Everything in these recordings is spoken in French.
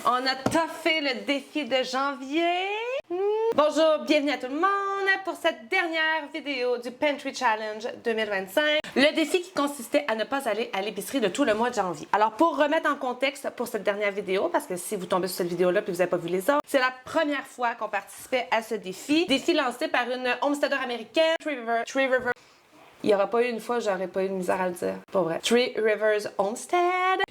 On a toffé le défi de janvier. Bonjour, bienvenue à tout le monde pour cette dernière vidéo du Pantry Challenge 2025. Le défi qui consistait à ne pas aller à l'épicerie de tout le mois de janvier. Alors pour remettre en contexte pour cette dernière vidéo, parce que si vous tombez sur cette vidéo-là et vous n'avez pas vu les autres, c'est la première fois qu'on participait à ce défi. Défi lancé par une homesteader américaine, Three Rivers. Il n'y aura pas eu une fois, j'aurais pas eu de misère à le dire. Pas vrai. Three Rivers Homestead.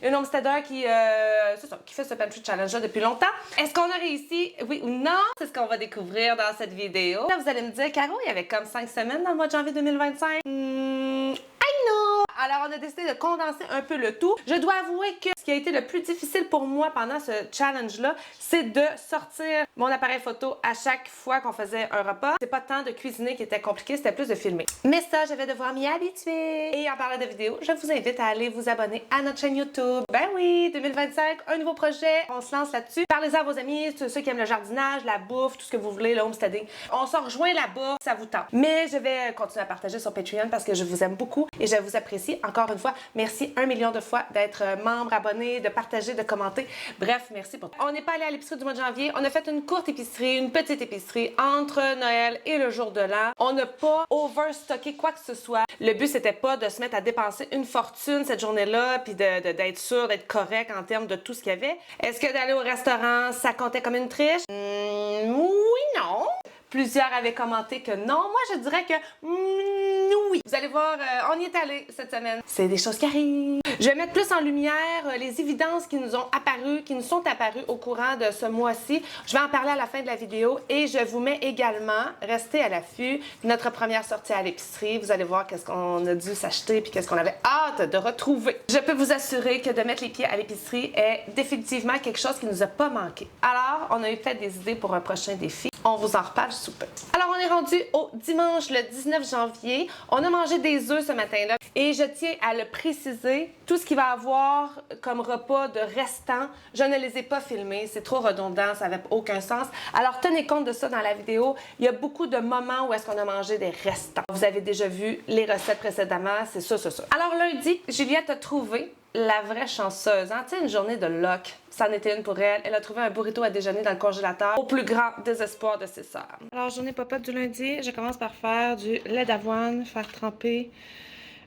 Une homesteader qui fait ce Pantry Challenge-là depuis longtemps. Est-ce qu'on a réussi? Oui ou non? C'est ce qu'on va découvrir dans cette vidéo. Là, vous allez me dire, Caro, il y avait comme 5 semaines dans le mois de janvier 2025. I know! Alors, on a décidé de condenser un peu le tout. Je dois avouer que ce qui a été le plus difficile pour moi pendant ce challenge-là, c'est de sortir mon appareil photo à chaque fois qu'on faisait un repas. C'est pas tant de cuisiner qui était compliqué, c'était plus de filmer. Mais ça, je vais devoir m'y habituer. Et en parlant de vidéos, je vous invite à aller vous abonner à notre chaîne YouTube. Ben oui, 2025, un nouveau projet. On se lance là-dessus. Parlez-en à vos amis, ceux qui aiment le jardinage, la bouffe, tout ce que vous voulez, le homesteading. On s'en rejoint là-bas, ça vous tente. Mais je vais continuer à partager sur Patreon parce que je vous aime beaucoup et je vous apprécie. Encore une fois, merci 1 million de fois d'être membre, abonné, de partager, de commenter. Bref, merci pour tout. On n'est pas allé à l'épicerie du mois de janvier. On a fait une courte épicerie, une petite épicerie entre Noël et le jour de l'an. On n'a pas overstocké quoi que ce soit. Le but, c'était pas de se mettre à dépenser une fortune cette journée-là puis d'être sûr, d'être correct en termes de tout ce qu'il y avait. Est-ce que d'aller au restaurant, ça comptait comme une triche? Oui, non. Plusieurs avaient commenté que non. Moi, je dirais que oui. Vous allez voir, on y est allé cette semaine. C'est des choses qui arrivent. Je vais mettre plus en lumière les évidences qui nous sont apparues au courant de ce mois-ci. Je vais en parler à la fin de la vidéo et je vous mets également, restez à l'affût, notre première sortie à l'épicerie. Vous allez voir qu'est-ce qu'on a dû s'acheter puis qu'est-ce qu'on avait hâte de retrouver. Je peux vous assurer que de mettre les pieds à l'épicerie est définitivement quelque chose qui nous a pas manqué. Alors, on a eu peut-être des idées pour un prochain défi. On vous en reparle sous peu. Alors, on est rendu au dimanche, le 19 janvier. On a mangé des œufs ce matin-là. Et je tiens à le préciser, tout ce qu'il va avoir comme repas de restant, je ne les ai pas filmés. C'est trop redondant, ça n'avait aucun sens. Alors, tenez compte de ça dans la vidéo. Il y a beaucoup de moments où est-ce qu'on a mangé des restants. Vous avez déjà vu les recettes précédemment, c'est ça. Alors, lundi, Juliette a trouvé la vraie chanceuse, hein? Tu sais, une journée de luck. Ça en était une pour elle. Elle a trouvé un burrito à déjeuner dans le congélateur au plus grand désespoir de ses sœurs. Alors, journée pop-up du lundi, je commence par faire du lait d'avoine, faire tremper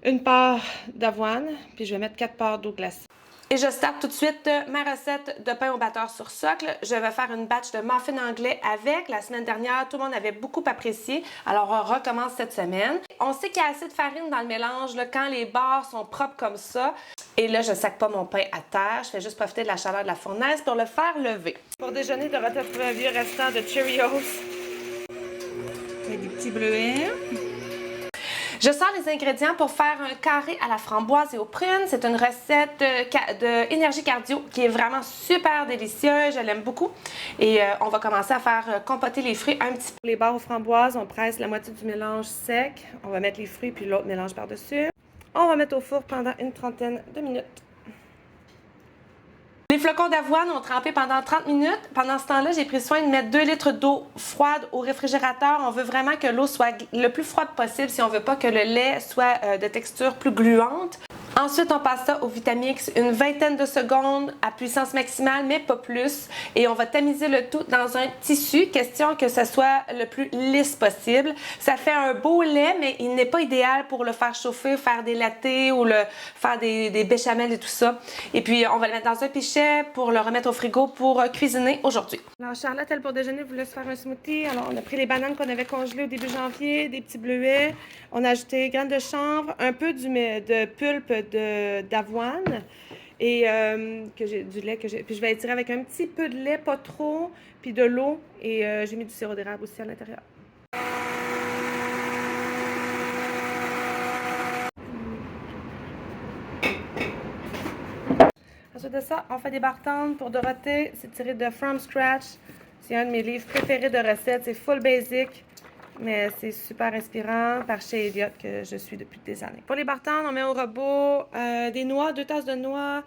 une part d'avoine, puis je vais mettre 4 parts d'eau glacée. Et je starte tout de suite ma recette de pain au batteur sur socle. Je vais faire une batch de muffins anglais avec. La semaine dernière, tout le monde avait beaucoup apprécié. Alors, on recommence cette semaine. On sait qu'il y a assez de farine dans le mélange là, quand les barres sont propres comme ça. Et là, je ne sac pas mon pain à terre. Je fais juste profiter de la chaleur de la fournaise pour le faire lever. Pour déjeuner, Dorothée a trouvé un vieux restant de Cheerios. Avec des petits bleuets. Je sors les ingrédients pour faire un carré à la framboise et aux prunes. C'est une recette de énergie cardio qui est vraiment super délicieuse. Je l'aime beaucoup. Et on va commencer à faire compoter les fruits un petit peu. Les barres aux framboises, on presse la moitié du mélange sec. On va mettre les fruits puis l'autre mélange par-dessus. On va mettre au four pendant une trentaine de minutes. Les flocons d'avoine ont trempé pendant 30 minutes. Pendant ce temps-là, j'ai pris soin de mettre 2 litres d'eau froide au réfrigérateur. On veut vraiment que l'eau soit le plus froide possible si on veut pas que le lait soit de texture plus gluante. Ensuite, on passe ça au Vitamix une vingtaine de secondes à puissance maximale, mais pas plus. Et on va tamiser le tout dans un tissu, question que ce soit le plus lisse possible. Ça fait un beau lait, mais il n'est pas idéal pour le faire chauffer, faire des lattés ou faire des béchamels et tout ça. Et puis, on va le mettre dans un pichet pour le remettre au frigo pour cuisiner aujourd'hui. Alors, Charlotte, elle, pour déjeuner, voulait se faire un smoothie. Alors, on a pris les bananes qu'on avait congelées au début janvier, des petits bleuets. On a ajouté graines de chanvre, un peu de pulpe d'avoine et du lait que j'ai. Puis je vais étirer avec un petit peu de lait, pas trop, puis de l'eau et j'ai mis du sirop d'érable aussi à l'intérieur. Ensuite de ça, on fait des bar tendres pour Dorothée. C'est tiré de From Scratch. C'est un de mes livres préférés de recettes. C'est full basic. Mais c'est super inspirant par chez Elliott que je suis depuis des années. Pour les bar tendres, on met au robot des noix, 2 tasses de noix,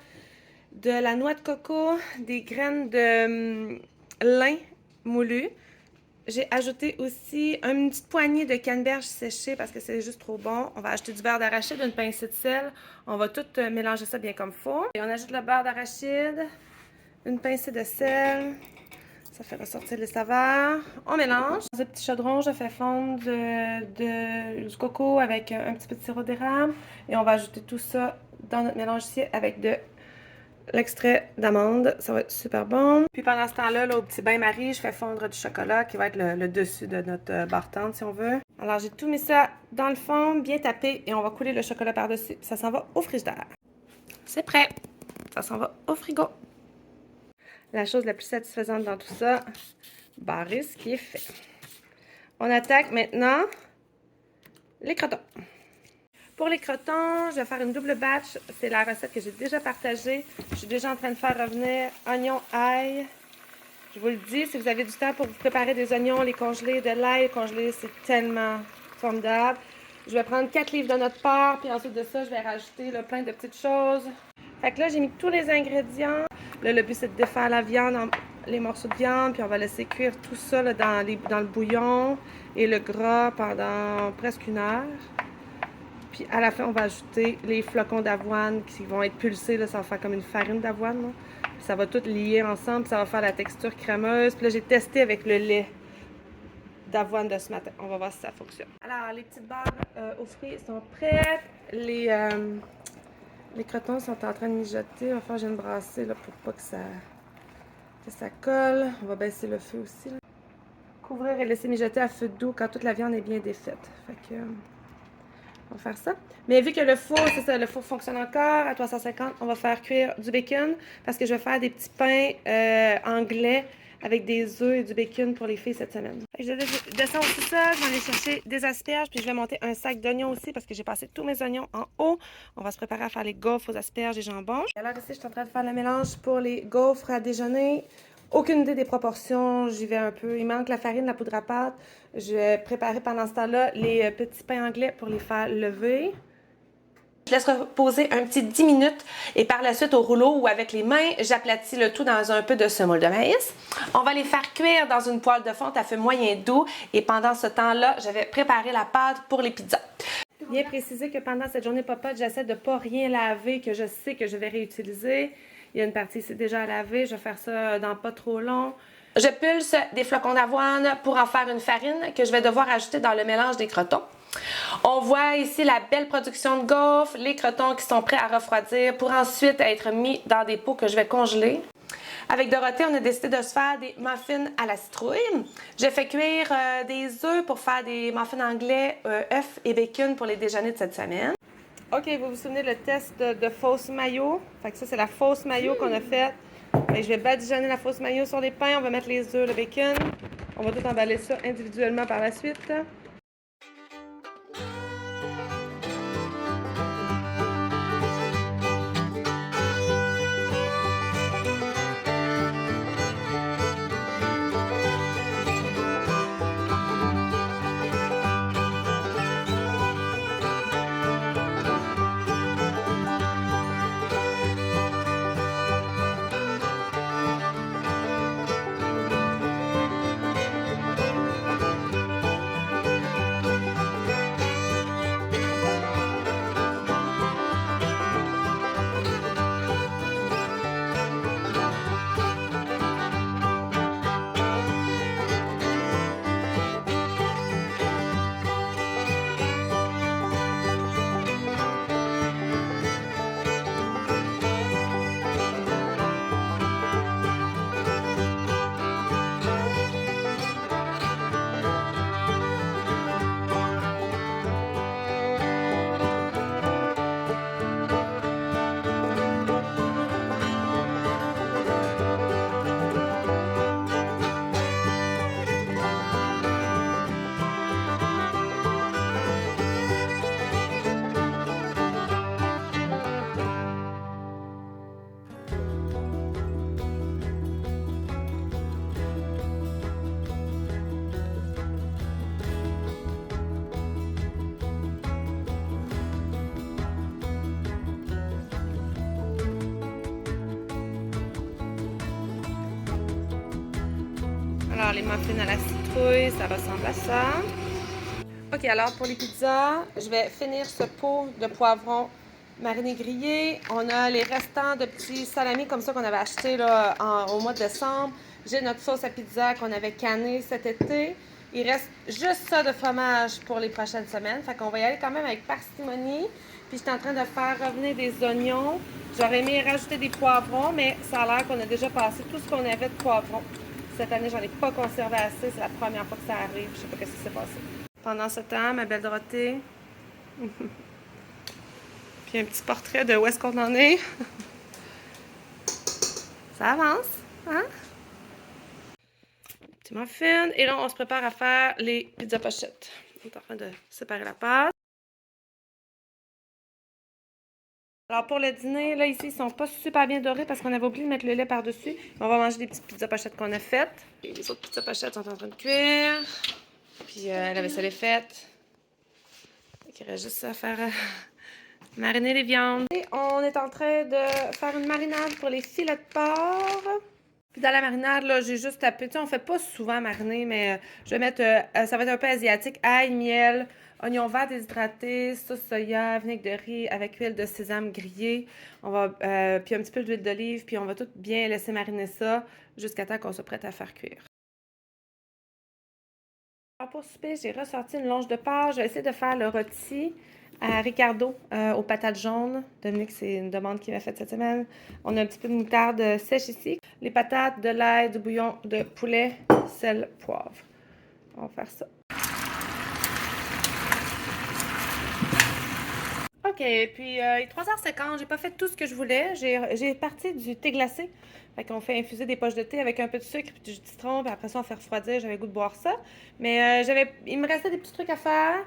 de la noix de coco, des graines de lin moulu. J'ai ajouté aussi une petite poignée de canneberge séchée parce que c'est juste trop bon. On va ajouter du beurre d'arachide, une pincée de sel. On va tout mélanger ça bien comme il faut. Et on ajoute le beurre d'arachide, une pincée de sel. Ça fait ressortir les saveurs. On mélange. Dans un petit chaudron, je fais fondre du coco avec un petit peu de sirop d'érable. Et on va ajouter tout ça dans notre mélange ici avec de l'extrait d'amande. Ça va être super bon. Puis pendant ce temps-là, là, au petit bain-marie, je fais fondre du chocolat qui va être le dessus de notre barre tendre si on veut. Alors j'ai tout mis ça dans le fond, bien tapé, et on va couler le chocolat par-dessus. Ça s'en va au frigidaire. C'est prêt. Ça s'en va au frigo. La chose la plus satisfaisante dans tout ça, barrer ce qui est fait. On attaque maintenant les crotons. Pour les crotons, je vais faire une double batch. C'est la recette que j'ai déjà partagée. Je suis déjà en train de faire revenir oignons, ail. Je vous le dis, si vous avez du temps pour vous préparer des oignons, les congeler, de l'ail congelé, c'est tellement formidable. Je vais prendre 4 livres de notre part, puis ensuite de ça, je vais rajouter là, plein de petites choses. Fait que là, j'ai mis tous les ingrédients. Là, le but, c'est de défaire la viande, les morceaux de viande, puis on va laisser cuire tout ça là, dans le bouillon et le gras pendant presque 1 heure. Puis à la fin, on va ajouter les flocons d'avoine qui vont être pulsés. Là, ça va faire comme une farine d'avoine. Ça va tout lier ensemble, ça va faire la texture crémeuse. Puis là, j'ai testé avec le lait d'avoine de ce matin. On va voir si ça fonctionne. Alors, les petites barres aux fruits sont prêtes. Les crotons sont en train de mijoter. Enfin, je viens de brasser là, pour pas que ça colle. On va baisser le feu aussi. Là. Couvrir et laisser mijoter à feu doux quand toute la viande est bien défaite. Fait que, on va faire ça. Mais vu que le four, c'est ça, le four fonctionne encore à 350, on va faire cuire du bacon parce que je vais faire des petits pains anglais avec des œufs et du bacon pour les filles cette semaine. Je descends au sous-sol, je vais aller chercher des asperges, puis je vais monter un sac d'oignons aussi parce que j'ai passé tous mes oignons en haut. On va se préparer à faire les gaufres aux asperges et jambon. Alors ici, je suis en train de faire le mélange pour les gaufres à déjeuner. Aucune idée des proportions, j'y vais un peu. Il manque la farine, la poudre à pâte. Je vais préparer pendant ce temps-là les petits pains anglais pour les faire lever. Je laisse reposer un petit 10 minutes et par la suite au rouleau ou avec les mains, j'aplatis le tout dans un peu de semoule de maïs. On va les faire cuire dans une poêle de fonte à feu moyen doux et pendant ce temps-là, je vais préparer la pâte pour les pizzas. Bien préciser que pendant cette journée popote, j'essaie de ne pas rien laver que je sais que je vais réutiliser. Il y a une partie ici déjà à laver, je vais faire ça dans pas trop long. Je pulse des flocons d'avoine pour en faire une farine que je vais devoir ajouter dans le mélange des crotons. On voit ici la belle production de gaufres, les crotons qui sont prêts à refroidir pour ensuite être mis dans des pots que je vais congeler. Avec Dorothée, on a décidé de se faire des muffins à la citrouille. J'ai fait cuire des œufs pour faire des muffins anglais, œufs et bacon pour les déjeuners de cette semaine. OK, vous vous souvenez le test de fausse mayo? Fait que ça, c'est la fausse mayo qu'on a faite. Je vais badigeonner la fausse mayo sur les pains. On va mettre les œufs, le bacon. On va tout emballer ça individuellement par la suite. Alors, les muffins à la citrouille, ça ressemble à ça. OK, alors pour les pizzas, je vais finir ce pot de poivron marinés grillés. On a les restants de petits salamis comme ça qu'on avait achetés là, au mois de décembre. J'ai notre sauce à pizza qu'on avait cannée cet été. Il reste juste ça de fromage pour les prochaines semaines. Fait qu'on va y aller quand même avec parcimonie. Puis je suis en train de faire revenir des oignons. J'aurais aimé rajouter des poivrons, mais ça a l'air qu'on a déjà passé tout ce qu'on avait de poivrons. Cette année, j'en ai pas conservé assez. C'est la première fois que ça arrive. Je sais pas ce qui s'est passé. Pendant ce temps, ma belle Dorothée. Puis un petit portrait de où est-ce qu'on en est. Ça avance, hein? Petit muffin. Et là, on se prépare à faire les pizzas pochettes. On est en train de séparer la pâte. Alors pour le dîner, là ici, ils sont pas super bien dorés parce qu'on avait oublié de mettre le lait par-dessus. On va manger des petites pizzas pochettes qu'on a faites. Et les autres pizzas pochettes sont en train de cuire. Puis la vaisselle est faite. Il reste juste à faire mariner les viandes. Et on est en train de faire une marinade pour les filets de porc. Puis dans la marinade, là, j'ai juste tapé. Tu sais, on fait pas souvent mariner, mais je vais mettre, ça va être un peu asiatique, ail, miel, oignon vert déshydraté, sauce soya, vinaigre de riz avec huile de sésame grillée. On va, puis un petit peu d'huile d'olive, puis on va tout bien laisser mariner ça jusqu'à temps qu'on soit prêt à faire cuire. Alors pour souper, j'ai ressorti une longe de porc. Je vais essayer de faire le rôti à Ricardo aux patates jaunes. Dominique, c'est une demande qu'il m'a faite cette semaine. On a un petit peu de moutarde sèche ici. Les patates, de l'ail, du bouillon de poulet, sel, poivre. On va faire ça. OK, puis il est 3h50. J'ai pas fait tout ce que je voulais. J'ai parti du thé glacé. Fait qu'on fait infuser des poches de thé avec un peu de sucre puis du jus de citron. Puis après ça, on fait refroidir. J'avais le goût de boire ça. Mais il me restait des petits trucs à faire.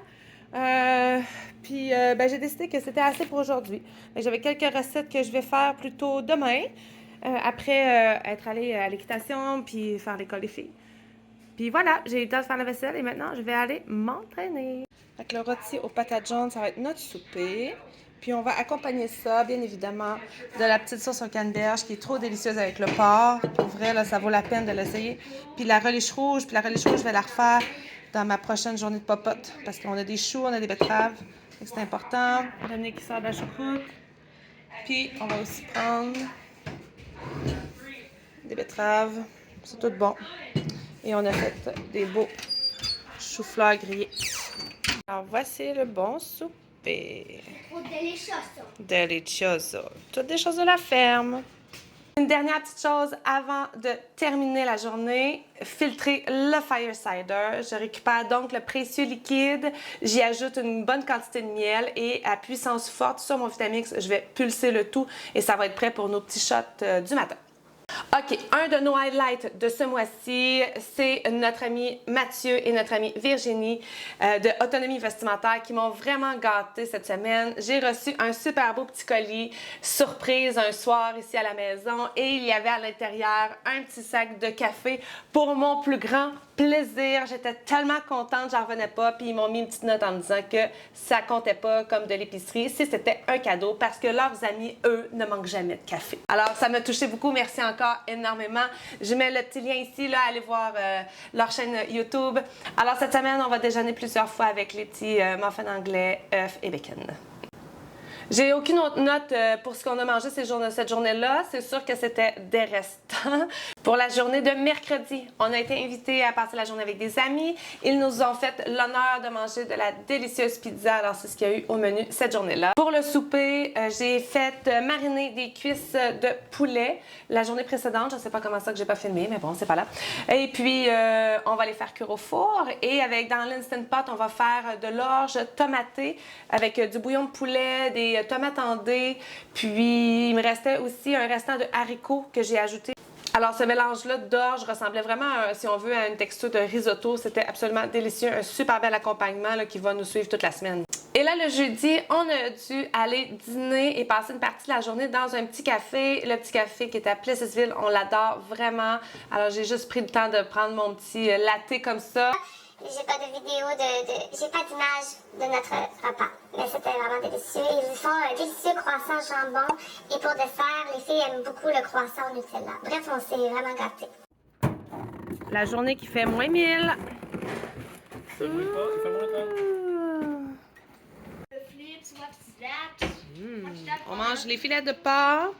Ben, j'ai décidé que c'était assez pour aujourd'hui. J'avais quelques recettes que je vais faire plutôt demain, après être allée à l'équitation puis faire l'école des filles. Puis voilà, j'ai eu le temps de faire la vaisselle et maintenant je vais aller m'entraîner. Fait que le rôti aux patates jaunes, ça va être notre souper. Puis on va accompagner ça, bien évidemment, de la petite sauce au canneberge qui est trop délicieuse avec le porc. Pour vrai, là, ça vaut la peine de l'essayer. Puis la relish rouge, je vais la refaire dans ma prochaine journée de popote. Parce qu'on a des choux, on a des betteraves. C'est important. Dominique qui sort de la choucroute. Puis on va aussi prendre des betteraves. C'est tout bon. Et on a fait des beaux choux-fleurs grillés. Alors voici le bon souper. Delicioso. Delicioso. Toutes des choses de la ferme. Une dernière petite chose avant de terminer la journée, filtrer le fire cider. Je récupère donc le précieux liquide, j'y ajoute une bonne quantité de miel et à puissance forte sur mon Vitamix, je vais pulser le tout et ça va être prêt pour nos petits shots du matin. OK, un de nos highlights de ce mois-ci, c'est notre ami Mathieu et notre amie Virginie de Autonomie Vestimentaire qui m'ont vraiment gâtée cette semaine. J'ai reçu un super beau petit colis surprise un soir ici à la maison et il y avait à l'intérieur un petit sac de café pour mon plus grand plaisir. J'étais tellement contente, j'en revenais pas. Puis ils m'ont mis une petite note en me disant que ça comptait pas comme de l'épicerie si c'était un cadeau parce que leurs amis, eux, ne manquent jamais de café. Alors, ça m'a touché beaucoup. Merci encore énormément. Je mets le petit lien ici, là, allez voir leur chaîne YouTube. Alors, cette semaine, on va déjeuner plusieurs fois avec les petits muffins anglais, œufs et bacon. J'ai aucune autre note pour ce qu'on a mangé cette journée-là. C'est sûr que c'était des restants. Pour la journée de mercredi, on a été invités à passer la journée avec des amis. Ils nous ont fait l'honneur de manger de la délicieuse pizza. Alors, c'est ce qu'il y a eu au menu cette journée-là. Pour le souper, j'ai fait mariner des cuisses de poulet la journée précédente. Je ne sais pas comment ça que j'ai pas filmé, mais bon, c'est pas là. Et puis, on va les faire cuire au four. Et dans l'Instant Pot, on va faire de l'orge tomatée avec du bouillon de poulet, des tomates en dés. Puis, il me restait aussi un restant de haricots que j'ai ajouté. Alors, ce mélange-là d'orge ressemblait vraiment, si on veut, à une texture de risotto. C'était absolument délicieux. Un super bel accompagnement là, qui va nous suivre toute la semaine. Et là, le jeudi, on a dû aller dîner et passer une partie de la journée dans un petit café. Le petit café qui est à Plessisville, on l'adore vraiment. Alors, j'ai juste pris le temps de prendre mon petit latte comme ça. J'ai pas de vidéo, j'ai pas d'image de notre repas. Mais c'était vraiment délicieux. Ils font un délicieux croissant jambon. Et pour dessert, les filles aiment beaucoup le croissant au Nutella. Bref, on s'est vraiment gâtés. La journée qui fait moins 1000. Le flip, tu vois, petit On mange les filets de porc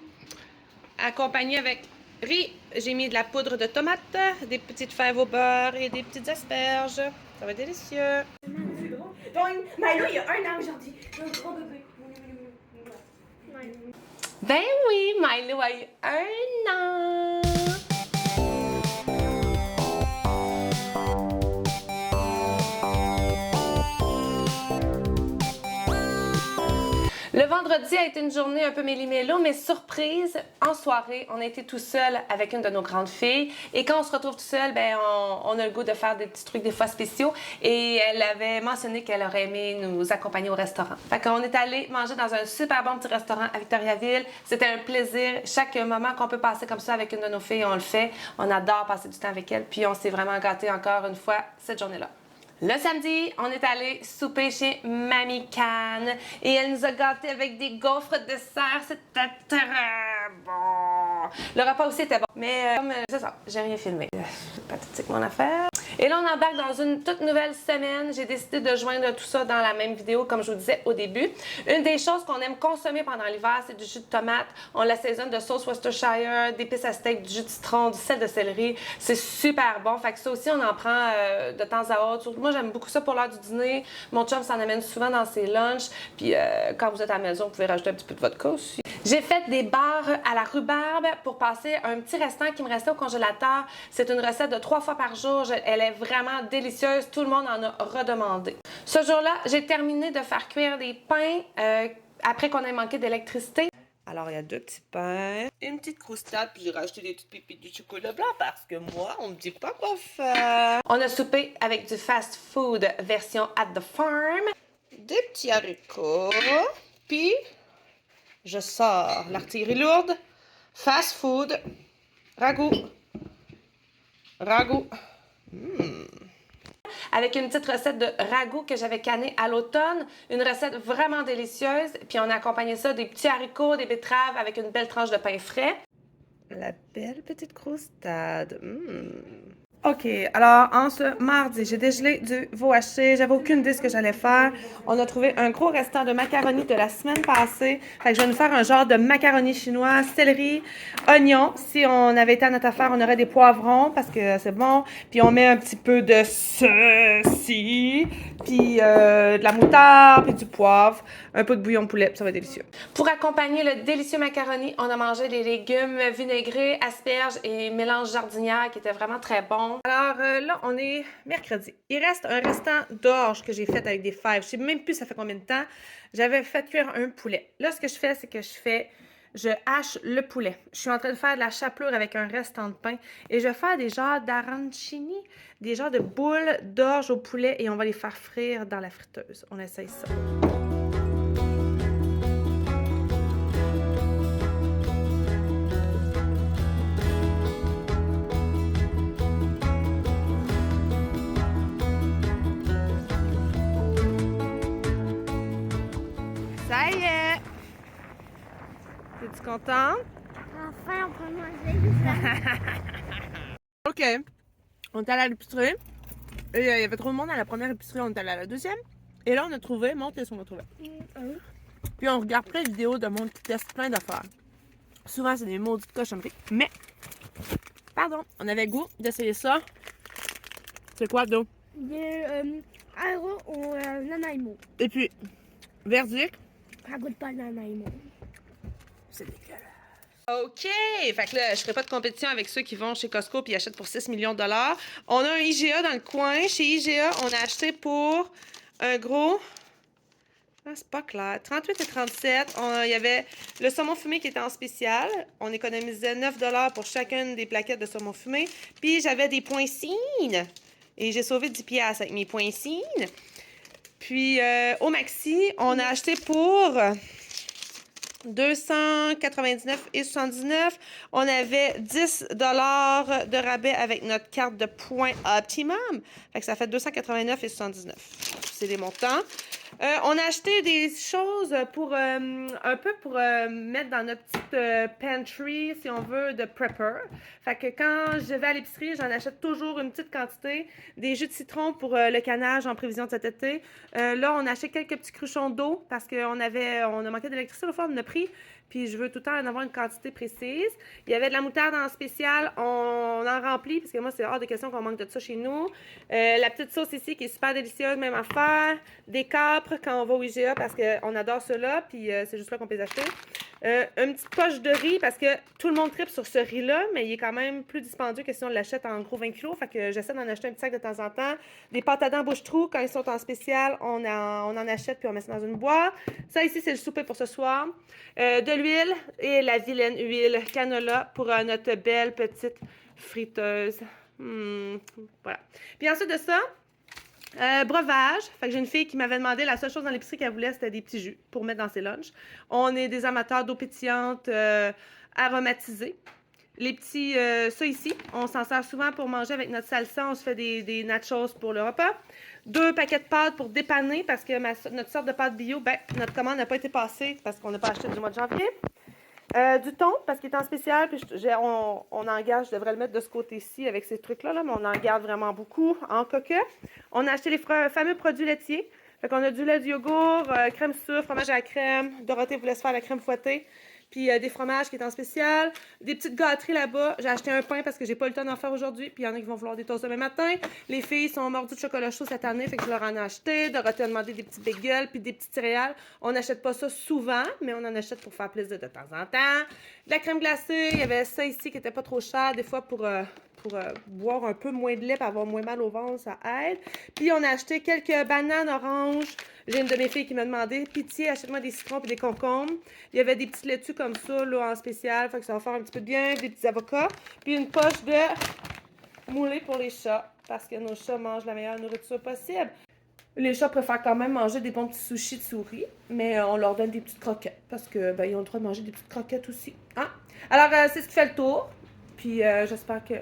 accompagnés avec riz. J'ai mis de la poudre de tomate, des petites fèves au beurre et des petites asperges. Ça va être délicieux. Donc, Milo, il y a 1 an aujourd'hui. Un gros bébé. Ben oui, Milo a eu 1 an. Le vendredi a été une journée un peu méli-mélo, mais surprise, en soirée, on a été tout seul avec une de nos grandes filles. Et quand on se retrouve tout seul, ben on a le goût de faire des petits trucs des fois spéciaux. Et elle avait mentionné qu'elle aurait aimé nous accompagner au restaurant. Fait qu'on est allé manger dans un super bon petit restaurant à Victoriaville. C'était un plaisir. Chaque moment qu'on peut passer comme ça avec une de nos filles, on le fait. On adore passer du temps avec elle. Puis on s'est vraiment gâtés encore une fois cette journée-là. Le samedi, on est allé souper chez Mamie Can et elle nous a gâtés avec des gaufres de dessert. C'était très bon. Le repas aussi était bon, mais comme c'est ça, j'ai rien filmé. C'est pathétique mon affaire. Et là, on embarque dans une toute nouvelle semaine. J'ai décidé de joindre tout ça dans la même vidéo, comme je vous disais au début. Une des choses qu'on aime consommer pendant l'hiver, c'est du jus de tomate. On l'assaisonne de sauce Worcestershire, d'épices à steak, du jus de citron, du sel de céleri. C'est super bon. Fait que ça aussi, on en prend de temps à autre. Moi, j'aime beaucoup ça pour l'heure du dîner. Mon chum s'en amène souvent dans ses lunchs. Puis quand vous êtes à la maison, vous pouvez rajouter un petit peu de vodka aussi. J'ai fait des barres à la rhubarbe pour passer un petit restant qui me restait au congélateur. C'est une recette de 3 fois par jour. Elle est vraiment délicieuse. Tout le monde en a redemandé. Ce jour-là, j'ai terminé de faire cuire des pains après qu'on ait manqué d'électricité. Alors, il y a 2 petits pains, une petite croustade, puis j'ai rajouté des petites pépites de chocolat blanc parce que moi, on me dit pas quoi faire. On a soupé avec du fast food version at the farm. Des petits haricots, puis je sors l'artillerie lourde, fast food, ragoût, ragoût. Avec une petite recette de ragoût que j'avais cannée à l'automne. Une recette vraiment délicieuse. Puis on a accompagné ça des petits haricots, des betteraves avec une belle tranche de pain frais. La belle petite croustade. OK, alors en ce mardi, j'ai dégelé du veau haché. J'avais aucune idée de ce que j'allais faire. On a trouvé un gros restant de macaroni de la semaine passée. Fait que je vais nous faire un genre de macaroni chinois, céleri, oignon. Si on avait été à notre affaire, on aurait des poivrons parce que c'est bon. Puis on met un petit peu de ceci, puis de la moutarde, puis du poivre, un peu de bouillon de poulet. Ça va être délicieux. Pour accompagner le délicieux macaroni, on a mangé des légumes vinaigrés, asperges et mélange jardinière qui était vraiment très bon. Alors là, on est mercredi. Il reste un restant d'orge que j'ai fait avec des fèves. Je sais même plus ça fait combien de temps. J'avais fait cuire un poulet. Là, ce que je fais, c'est que je hache le poulet. Je suis en train de faire de la chapelure avec un restant de pain. Et je vais faire des genres d'arancini, des genres de boules d'orge au poulet et on va les faire frire dans la friteuse. On essaye ça. Ça y est! Es-tu contente? Enfin, on peut manger. OK. On est allé à l'épicerie. Et il y avait trop de monde à la première épicerie. On est allé à la deuxième. Et là, on a trouvé... Montre ce qu'on a trouvé. Puis on regarde plein de vidéos de monde qui teste plein d'affaires. Souvent, c'est des maudites cochonneries. Mais, pardon, on avait le goût d'essayer ça. C'est quoi, d'eau? Des aéros ou nanaimo. Et puis, verdict. Ça goûte pas le nanaimo. C'est dégueulasse. OK! Fait que là, je ferai pas de compétition avec ceux qui vont chez Costco et achètent pour 6 millions de dollars. On a un IGA dans le coin. Chez IGA, on a acheté pour un gros... Ah, c'est pas clair. 38 et 37. Il y avait le saumon fumé qui était en spécial. On économisait 9 $ pour chacune des plaquettes de saumon fumé. Puis j'avais des pointsines. Et j'ai sauvé 10 piastres avec mes pointsines. Puis au Maxi, on a acheté pour 299,79 $. On avait 10 $ de rabais avec notre carte de points Optimum. Fait que ça fait 289,79 $. C'est des montants. On a acheté des choses pour un peu pour mettre dans notre petite pantry, si on veut, de prepper. Fait que quand je vais à l'épicerie, j'en achète toujours une petite quantité. Des jus de citron pour le canage en prévision de cet été. Là, on a acheté quelques petits cruchons d'eau parce qu'on a manqué d'électricité, l'autre fois, on en a pris. Puis je veux tout le temps en avoir une quantité précise. Il y avait de la moutarde en spécial, on en remplit, parce que moi, c'est hors de question qu'on manque de ça chez nous. La petite sauce ici qui est super délicieuse, même affaire. Des capres quand on va au IGA, parce qu'on adore ceux-là, puis c'est juste là qu'on peut les acheter. Une petite poche de riz, parce que tout le monde tripe sur ce riz-là, mais il est quand même plus dispendieux que si on l'achète en gros 20 kg. Fait que j'essaie d'en acheter un petit sac de temps en temps. Des pâtes à dents bouche-trou, quand ils sont en spécial, on en achète puis on met ça dans une boîte. Ça ici, c'est le souper pour ce soir. De l'huile et la vilaine huile canola pour notre belle petite friteuse. Voilà. Puis ensuite de ça, breuvage. Fait que j'ai une fille qui m'avait demandé, la seule chose dans l'épicerie qu'elle voulait, c'était des petits jus pour mettre dans ses lunchs. On est des amateurs d'eau pétillante aromatisée. Les petits, ça ici, on s'en sert souvent pour manger avec notre salsa. On se fait des nachos pour le repas. 2 paquets de pâtes pour dépanner parce que notre sorte de pâte bio, ben, notre commande n'a pas été passée parce qu'on n'a pas acheté du mois de janvier. Du thon, parce qu'il est en spécial, puis on en garde, je devrais le mettre de ce côté-ci avec ces trucs-là, là, mais on en garde vraiment beaucoup en coquette. On a acheté les fameux produits laitiers. Fait qu'on a du lait, du yogourt, crème sucre, fromage à la crème. Dorothée vous laisse faire la crème fouettée. Puis des fromages qui est en spécial. Des petites gâteries là-bas. J'ai acheté un pain parce que j'ai pas eu le temps d'en faire aujourd'hui. Puis il y en a qui vont vouloir des toasts demain matin. Les filles sont mordues de chocolat chaud cette année, fait que je leur en ai acheté. Dorothée a demandé des petits bagels puis des petites céréales. On n'achète pas ça souvent, mais on en achète pour faire plaisir de temps en temps. De la crème glacée. Il y avait ça ici qui était pas trop cher. Des fois pour boire un peu moins de lait et avoir moins mal au ventre, ça aide. Puis on a acheté quelques bananes oranges. J'ai une de mes filles qui m'a demandé, pitié, achète-moi des citrons et des concombres. Il y avait des petites laitues comme ça, là, en spécial, fait que ça va faire un petit peu de bien, des petits avocats. Puis une poche de moulé pour les chats, parce que nos chats mangent la meilleure nourriture possible. Les chats préfèrent quand même manger des bons petits sushis de souris, mais on leur donne des petites croquettes, parce que ben, ils ont le droit de manger des petites croquettes aussi. Hein? Alors, c'est ce qui fait le tour. Puis j'espère que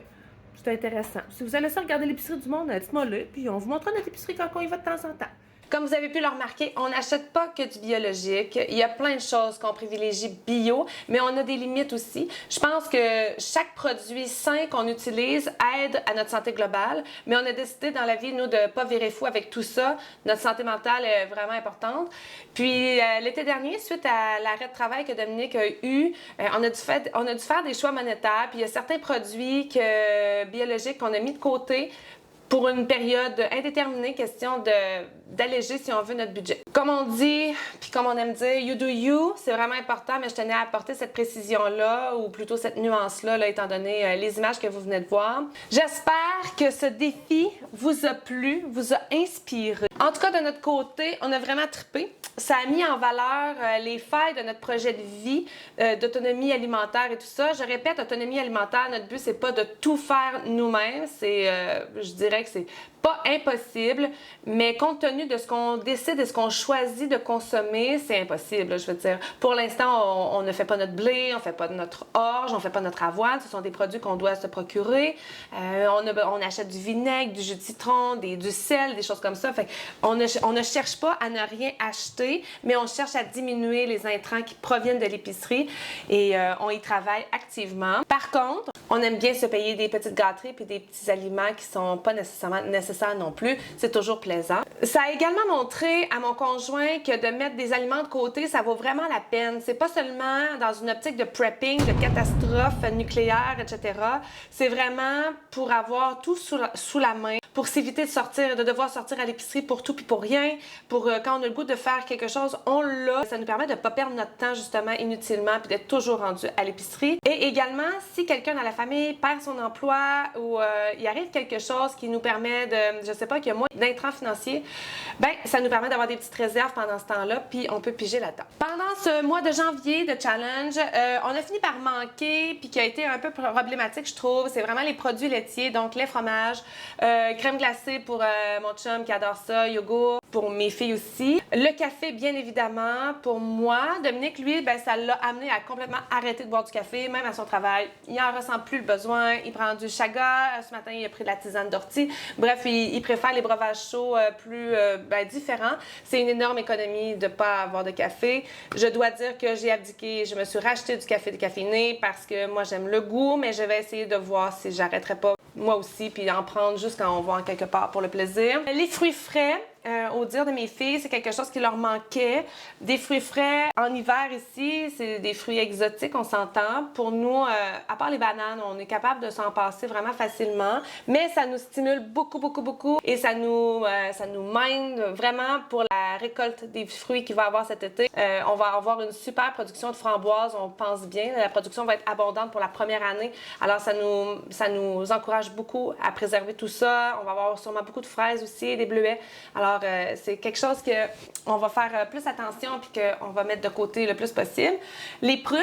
c'est intéressant. Si vous aimez ça, regardez l'épicerie du monde, dites-moi-le, puis on vous montrera notre épicerie quand on y va de temps en temps. Comme vous avez pu le remarquer, on n'achète pas que du biologique. Il y a plein de choses qu'on privilégie bio, mais on a des limites aussi. Je pense que chaque produit sain qu'on utilise aide à notre santé globale, mais on a décidé dans la vie, nous, de ne pas virer fou avec tout ça. Notre santé mentale est vraiment importante. Puis l'été dernier, suite à l'arrêt de travail que Dominique a eu, on a dû faire des choix monétaires. Puis il y a certains produits biologiques qu'on a mis de côté pour une période indéterminée, question d'alléger, si on veut, notre budget. Comme on dit, puis comme on aime dire, you do you, c'est vraiment important, mais je tenais à apporter cette précision-là, ou plutôt cette nuance-là, là, étant donné les images que vous venez de voir. J'espère que ce défi vous a plu, vous a inspiré. En tout cas, de notre côté, on a vraiment trippé. Ça a mis en valeur les failles de notre projet de vie, d'autonomie alimentaire et tout ça. Je répète, autonomie alimentaire, notre but, c'est pas de tout faire nous-mêmes. C'est, je dirais que c'est pas impossible, mais compte tenu de ce qu'on décide et ce qu'on choisit de consommer, c'est impossible, je veux dire. Pour l'instant, on ne fait pas notre blé, on fait pas notre orge, on fait pas notre avoine. Ce sont des produits qu'on doit se procurer. On achète du vinaigre, du jus de citron, du sel, des choses comme ça. Fait on ne cherche pas à ne rien acheter, mais on cherche à diminuer les intrants qui proviennent de l'épicerie et on y travaille activement. Par contre, on aime bien se payer des petites gâteries puis des petits aliments qui sont pas nécessairement nécessaires non plus. C'est toujours plaisant. Ça a également montré à mon conjoint que de mettre des aliments de côté, ça vaut vraiment la peine. C'est pas seulement dans une optique de prepping, de catastrophe nucléaire, etc. C'est vraiment pour avoir tout sous la main, pour s'éviter de devoir sortir à l'épicerie pour tout puis pour rien, pour quand on a le goût de faire quelque chose, on l'a. Ça nous permet de ne pas perdre notre temps justement inutilement puis d'être toujours rendu à l'épicerie. Et également, si quelqu'un dans la famille perd son emploi ou il arrive quelque chose qui nous permet je sais pas, qu'il y a moins d'intrants financiers, ben ça nous permet d'avoir des petites réserves pendant ce temps-là, puis on peut piger là-dedans. Pendant ce mois de janvier de challenge, on a fini par manquer, puis qui a été un peu problématique, je trouve, c'est vraiment les produits laitiers, donc lait, fromage, crème glacée pour mon chum qui adore ça, yogourt. pour mes filles aussi. Le café, bien évidemment, pour moi. Dominique, lui, ben, ça l'a amené à complètement arrêter de boire du café, même à son travail. Il n'en ressent plus le besoin. Il prend du chaga. Ce matin, il a pris de la tisane d'ortie. Bref, il préfère les breuvages chauds plus différents. C'est une énorme économie de ne pas avoir de café. Je dois dire que j'ai abdiqué. Je me suis racheté du café décaféiné parce que moi, j'aime le goût, mais je vais essayer de voir si j'arrêterai pas moi aussi, puis en prendre juste quand on va en quelque part pour le plaisir. Les fruits frais, au dire de mes filles, c'est quelque chose qui leur manquait. Des fruits frais en hiver ici, c'est des fruits exotiques, on s'entend. Pour nous, à part les bananes, on est capable de s'en passer vraiment facilement, mais ça nous stimule beaucoup, beaucoup, beaucoup et ça nous mine vraiment pour la récolte des fruits qu'il va y avoir cet été. On va avoir une super production de framboises, on pense bien. La production va être abondante pour la première année, alors ça nous encourage beaucoup à préserver tout ça. On va avoir sûrement beaucoup de fraises aussi, des bleuets. Alors, c'est quelque chose qu'on va faire plus attention puis qu'on va mettre de côté le plus possible. Les prunes,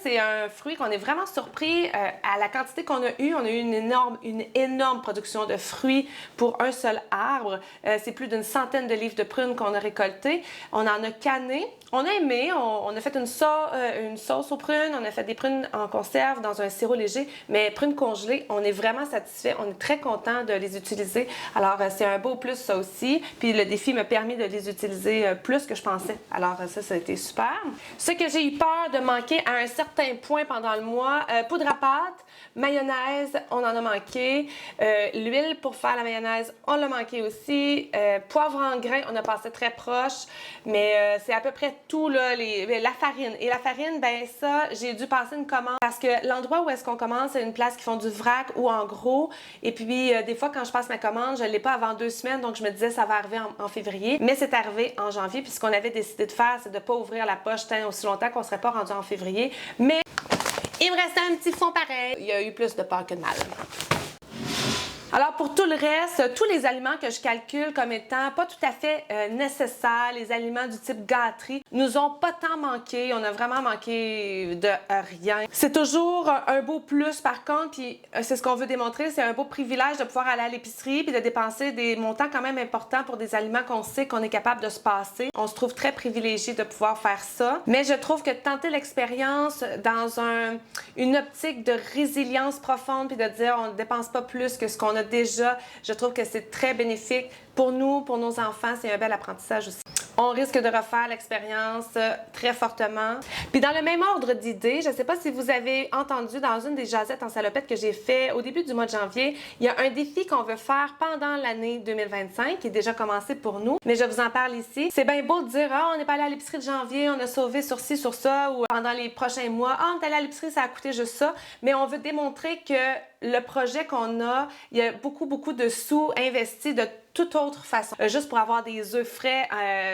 c'est un fruit qu'on est vraiment surpris à la quantité qu'on a eue. On a eu une énorme production de fruits pour un seul arbre. C'est plus d'une centaine de livres de prunes qu'on a récoltées. On en a canné. On a aimé. On a fait une sauce aux prunes. On a fait des prunes en conserve dans un sirop léger. Mais prunes congelées, on est vraiment satisfait. On est très content de les utiliser. Alors, c'est un beau plus, ça aussi. Puis le défi m'a permis de les utiliser plus que je pensais. Alors ça a été super. Ce que j'ai eu peur de manquer à un certain point pendant le mois, poudre à pâte, mayonnaise, on en a manqué. L'huile pour faire la mayonnaise, on l'a manqué aussi. Poivre en grains, on a passé très proche. Mais c'est à peu près tout, là, la farine. Et la farine, ben ça, j'ai dû passer une commande parce que l'endroit où est-ce qu'on commence, c'est une place qui font du vrac ou en gros. Et puis, des fois, quand je passe ma commande, je ne l'ai pas avant 2 semaines. Donc, je me disais, ça va arriver en février. Mais c'est arrivé en janvier. Puis, ce qu'on avait décidé de faire, c'est de ne pas ouvrir la poche tant aussi longtemps qu'on ne serait pas rendu en février. Mais il me restait un petit fond pareil. Il y a eu plus de peur que de mal. Alors, pour tout le reste, tous les aliments que je calcule comme étant pas tout à fait nécessaires, les aliments du type gâterie, nous ont pas tant manqué. On a vraiment manqué de rien. C'est toujours un beau plus, par contre, puis c'est ce qu'on veut démontrer, c'est un beau privilège de pouvoir aller à l'épicerie puis de dépenser des montants quand même importants pour des aliments qu'on sait qu'on est capable de se passer. On se trouve très privilégié de pouvoir faire ça. Mais je trouve que tenter l'expérience dans une optique de résilience profonde puis de dire on ne dépense pas plus que ce qu'on a déjà, je trouve que c'est très bénéfique pour nous, pour nos enfants. C'est un bel apprentissage aussi. On risque de refaire l'expérience très fortement. Puis dans le même ordre d'idées, je ne sais pas si vous avez entendu dans une des jasettes en salopette que j'ai fait au début du mois de janvier, il y a un défi qu'on veut faire pendant l'année 2025 qui est déjà commencé pour nous, mais je vous en parle ici. C'est bien beau de dire « Ah, on n'est pas allé à l'épicerie de janvier, on a sauvé sur ci, sur ça » ou pendant les prochains mois « Ah, on est allé à l'épicerie, ça a coûté juste ça », mais on veut démontrer que le projet qu'on a, il y a beaucoup, beaucoup de sous investis de toute autre façon. Juste pour avoir des œufs frais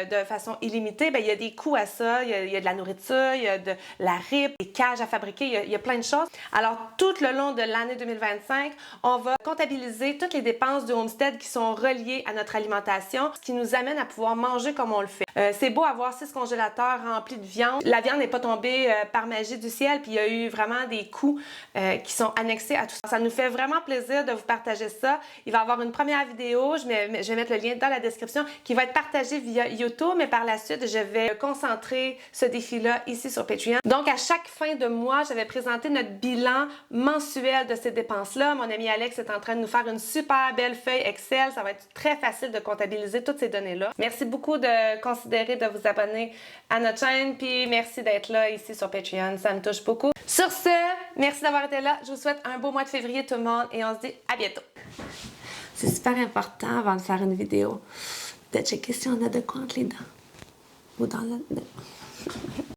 de façon illimitée, bien, il y a des coûts à ça. Il y a de la nourriture, il y a de la RIP, des cages à fabriquer, il y a plein de choses. Alors, tout le long de l'année 2025, on va comptabiliser toutes les dépenses du homestead qui sont reliées à notre alimentation, ce qui nous amène à pouvoir manger comme on le fait. C'est beau avoir 6 congélateurs remplis de viande. La viande n'est pas tombée par magie du ciel, puis il y a eu vraiment des coûts qui sont annexés à tout ça. Ça nous fait vraiment plaisir de vous partager ça. Il va y avoir une première vidéo, je vais mettre le lien dans la description, qui va être partagée via YouTube, mais par la suite, je vais concentrer ce défi-là ici sur Patreon. Donc, à chaque fin de mois, je vais présenter notre bilan mensuel de ces dépenses-là. Mon ami Alex est en train de nous faire une super belle feuille Excel. Ça va être très facile de comptabiliser toutes ces données-là. Merci beaucoup de considérer de vous abonner à notre chaîne, puis merci d'être là ici sur Patreon. Ça me touche beaucoup. Sur ce, merci d'avoir été là. Je vous souhaite un beau mois de février tout le monde et on se dit à bientôt. C'est super important avant de faire une vidéo de checker si on a de quoi entre les dents ou dans la...